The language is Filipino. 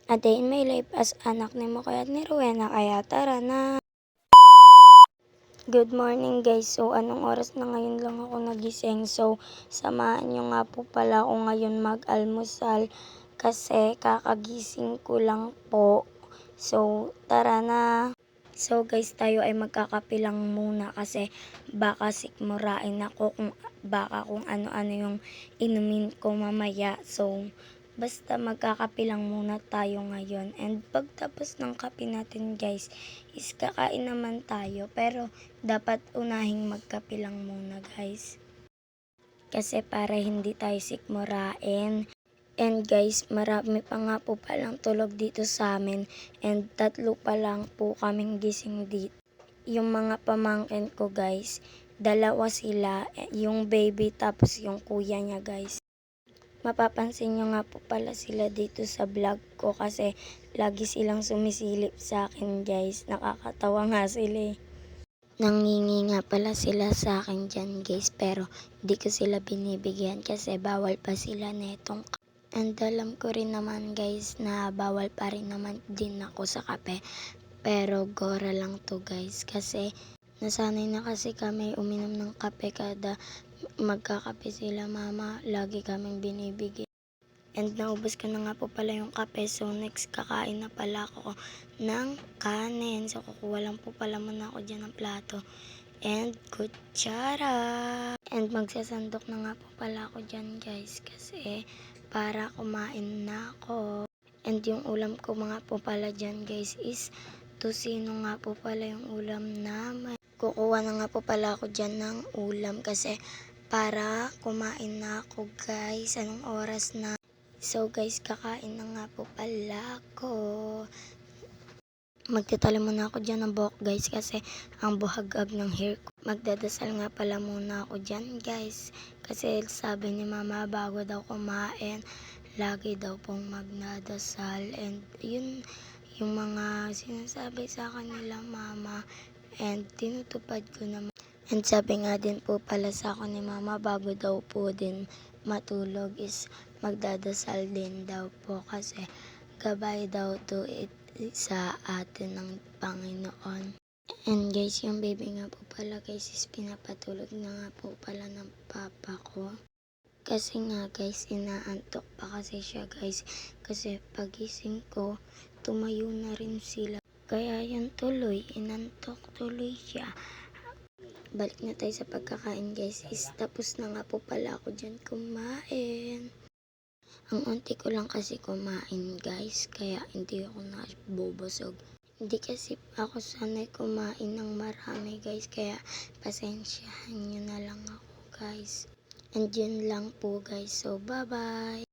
A day in my life as anak ni Mokoy at ni Rowena, kaya tara na! Good morning guys. So anong oras na ngayon lang ako nagising. So samahan nyo nga po pala ako ngayon mag-almusal kasi kakagising ko lang po. So tara na! So guys, tayo ay magkakape lang muna kasi baka sikmurain ako kung ano-ano yung inumin ko mamaya. So basta magkakape lang muna tayo ngayon. And pagtapos ng kape natin guys, is kakain naman tayo. Pero dapat unahing magkape lang muna guys. Kasi para hindi tayo sikmurain. And guys, marami pa nga po palang tulog dito sa amin. And 3 pa lang po kaming gising dito. Yung mga pamangkin ko guys, 2 sila. Yung baby tapos yung kuya niya guys. Mapapansin nyo nga po pala sila dito sa vlog ko kasi lagi silang sumisilip sa akin guys. Nakakatawa nga sila eh. Nangingi nga pala sila sa akin dyan guys, pero di ko sila binibigyan kasi bawal pa sila netong. And alam ko rin naman guys na bawal pa rin naman din ako sa kape. Pero gora lang to guys kasi nasanay na kasi kami uminom ng kape kada magkakape sila mama. Lagi kaming binibigyan. And naubos ko na nga po pala yung kape. So next kakain na pala ako ng kanin. So kukuha lang po pala muna ako dyan ng plato and kutsara. And magsasandok na nga po pala ako dyan guys kasi para kumain na ako. And yung ulam ko mga po pala dyan guys is tusino nga po pala yung ulam namin. Kukuha na nga po pala ako dyan ng ulam kasi para kumain na ako guys. Anong oras na? So guys, kakain na nga po pala ako. Magtatali muna ako dyan ng buhok guys kasi ang buhagag ng hair ko. Magdadasal nga pala muna ako dyan guys. Kasi sabi ni mama bago daw kumain, lagi daw pong magdadasal. And yun yung mga sinasabi sa kanila mama. And tinutupad ko naman. And sabi nga din po pala sa akin ni mama bago daw po din matulog is magdadasal din daw po kasi gabay daw to sa atin ng Panginoon. And guys, yung baby nga po pala guys is pinapatulog na nga po pala ng papa ko. Kasi nga guys, inaantok pa kasi siya guys. Kasi pagising ko, tumayo na rin sila. Kaya yan tuloy, inantok tuloy siya. Balik na tayo sa pagkakain guys. Is tapos na nga po pala ako dyan kumain. Ang unti ko lang kasi kumain guys. Kaya hindi ako nabubusog. Hindi kasi ako sanay kumain ng marami guys. Kaya pasensyahan nyo na lang ako guys. And yun lang po guys. So bye bye.